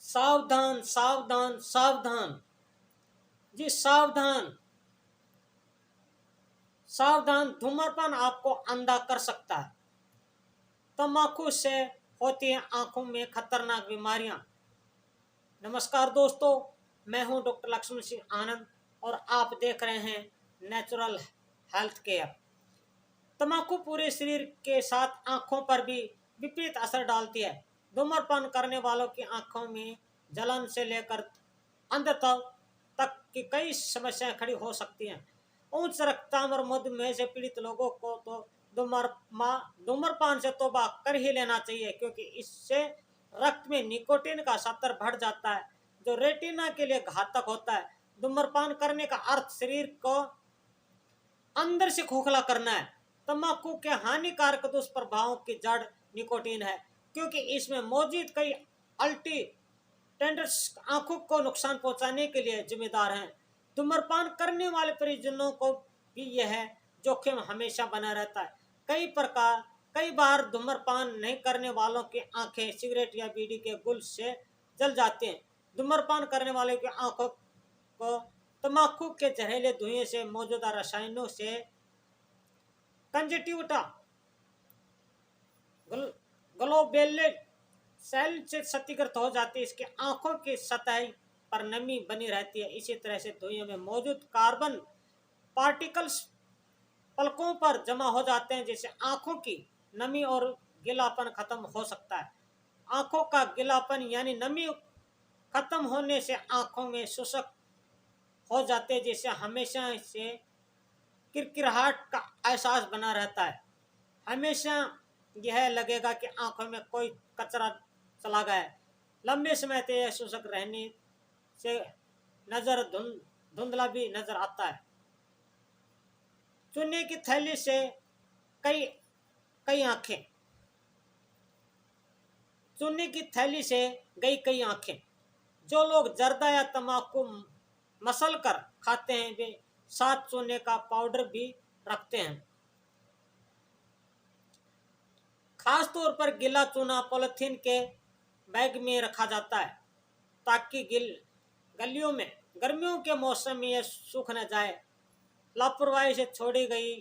सावधान सावधान सावधान जी, सावधान सावधान, धूम्रपान आपको अंधा कर सकता है। तंबाकू से होती हैं आंखों में खतरनाक बीमारियां। नमस्कार दोस्तों, मैं हूं डॉक्टर लक्ष्मण सिंह आनंद और आप देख रहे हैं नेचुरल हेल्थ केयर। तंबाकू पूरे शरीर के साथ आंखों पर भी विपरीत असर डालती है। धूम्रपान करने वालों की आंखों में जलन से लेकर अंधता तक की कई समस्याएं खड़ी हो सकती हैं। उच्च रक्तचाप और मधुमेह से पीड़ित लोगों को तो धूम्रपान से तौबा कर ही लेना चाहिए, क्योंकि इससे रक्त में निकोटीन का स्तर बढ़ जाता है, जो रेटिना के लिए घातक होता है। धूम्रपान करने का अर्थ शरीर को अंदर से खोखला करना है। तंबाकू के हानिकारक दुष्प्रभावों की जड़ निकोटीन है, क्योंकि इसमें मौजूद कई अल्टी टेंडर्स आंखों को नुकसान पहुंचाने के लिए जिम्मेदार हैं। धूम्रपान करने वाले परिजनों को भी यह जोखिम हमेशा बना रहता है। कई बार धूम्रपान नहीं करने वालों की आंखें सिगरेट या बीड़ी के गुल से जल जाती हैं। धूम्रपान करने वाले की आंखों को तंबाकू के जहरीले धुएं से मौजूदा रसायनों से कंजक्टिविटा ग्लोबुलर सेल से क्षतिग्रस्त हो जाती है। इसके आंखों की सतह पर नमी बनी रहती है। इसी तरह से धुएं में मौजूद कार्बन पार्टिकल्स पलकों पर जमा हो जाते हैं, जिससे आंखों की नमी और गीलापन खत्म हो सकता है। आंखों का गीलापन यानी नमी खत्म होने से आंखों में शुष्क हो जाते हैं, जिससे हमेशा से किरकिराहट का एहसास बना रहता है। हमेशा यह लगेगा कि आंखों में कोई कचरा चला गया है। लंबे समय तक यह शुष्क रहने से नजर धुंधला भी नजर आता है। चूने की थैली से कई कई आंखें चूने की थैली से गई कई आंखें। जो लोग जर्दा या तंबाकू मसल कर खाते हैं, वे साथ चूने का पाउडर भी रखते हैं। खास तौर पर गीला चूना पॉलिथीन के बैग में रखा जाता है, ताकि गर्मियों के मौसम में यह सूख न जाए। लापरवाही से छोड़ी गई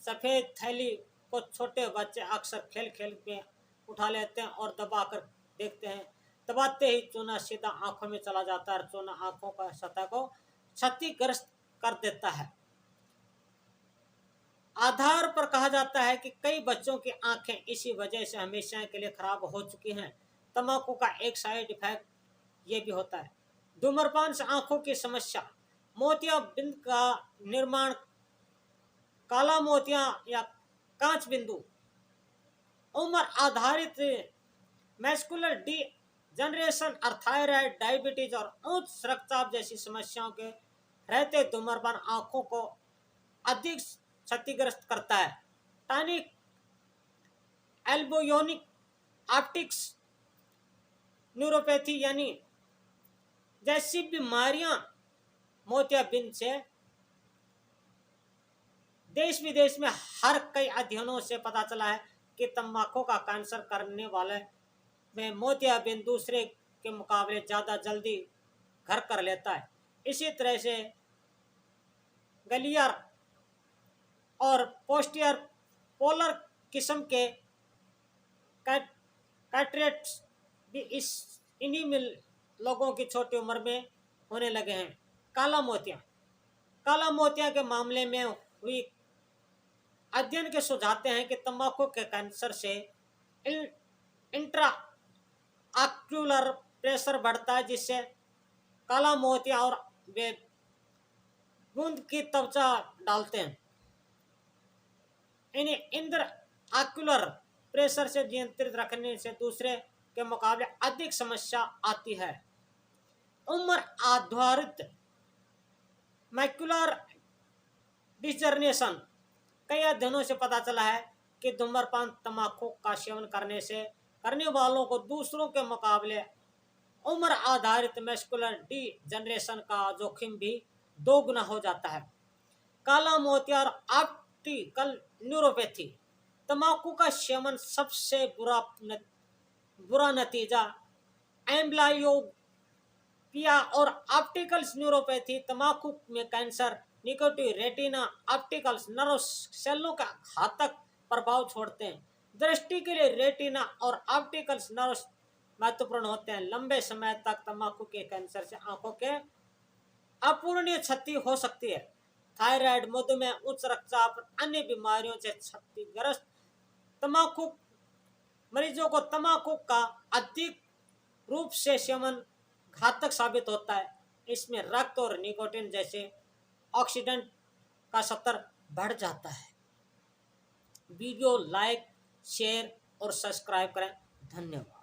सफ़ेद थैली को छोटे बच्चे अक्सर खेल खेल में उठा लेते हैं और दबाकर देखते हैं। दबाते ही चूना सीधा आंखों में चला जाता है और चूना आंखों का सतह को क्षतिग्रस्त कर देता है। आधार पर कहा जाता है कि कई बच्चों की आंखें इसी वजह से हमेशा के लिए खराब हो चुकी हैं। तंबाकू का एक साइड इफेक्ट ये भी होता है। धूम्रपान से आंखों की समस्या, मोतियाबिंद का निर्माण, काला मोतिया या कांच बिंदु, उम्र आधारित मैस्कुलर डिजनरेशन और थायराइड, डायबिटीज और उच्च रक्तचाप जैसी समस्याओं के रहते धूम्रपान आंखों को अधिक क्षतिग्रस्त करता है। टॉनिक एल्बोयोनिक ऑप्टिक्स न्यूरोपैथी यानी जैसी बीमारियां मोतियाबिंद से देश विदेश में हर कई अध्ययनों से पता चला है कि तंबाकू का कैंसर करने वाले में मोतियाबिंद दूसरे के मुकाबले ज़्यादा जल्दी घर कर लेता है। इसी तरह से गलियर और पोस्टियर पोलर किस्म के कैटरेक्ट्स भी इन्हीं में लोगों की छोटी उम्र में होने लगे हैं। काला मोतिया के मामले में हुई अध्ययन के सुझाते हैं कि तंबाकू के कैंसर से इंट्रा ऑक्यूलर प्रेशर बढ़ता है, जिससे काला मोतिया और वे बूंद की त्वचा डालते हैं। इन्हें इंद्र ऑक्यूलर प्रेशर से नियंत्रित रखने से दूसरे के मुकाबले अधिक समस्या आती है। उम्र आधारित मैक्युलर डिजनरेशन, कई अध्ययनों से पता चला है कि धूम्रपान तंबाकू का सेवन करने वालों को दूसरों के मुकाबले उम्र आधारित मैक्युलर डिजनरेशन का जोखिम भी 2 गुना हो जाता है। काला मोतिया और ऑप्टिकल न्यूरोपैथी, तंबाकू का सेवन सबसे बुरा नतीजा एम्ब्लायोपिया पिया और ऑप्टिकल्स न्यूरोपैथी तंबाकू में cancer, nicotine retina opticals nerve सेलों का घातक प्रभाव छोड़ते हैं। दृष्टि के लिए रेटिना और ऑप्टिकल्स नर्व महत्वपूर्ण होते हैं। लंबे समय तक तंबाकू के कैंसर से आंखों के अपूरणीय क्षति हो सकती है। थायराइड, मधुमेह, उच्च रक्तचाप, अन्य बीमारियों से क्षतिग्रस्त तंबाकू मरीजों को तंबाकू का अधिक रूप से सेवन घातक साबित होता है। इसमें रक्त और निकोटीन जैसे ऑक्सीडेंट का स्तर बढ़ जाता है। वीडियो लाइक, शेयर और सब्सक्राइब करें। धन्यवाद।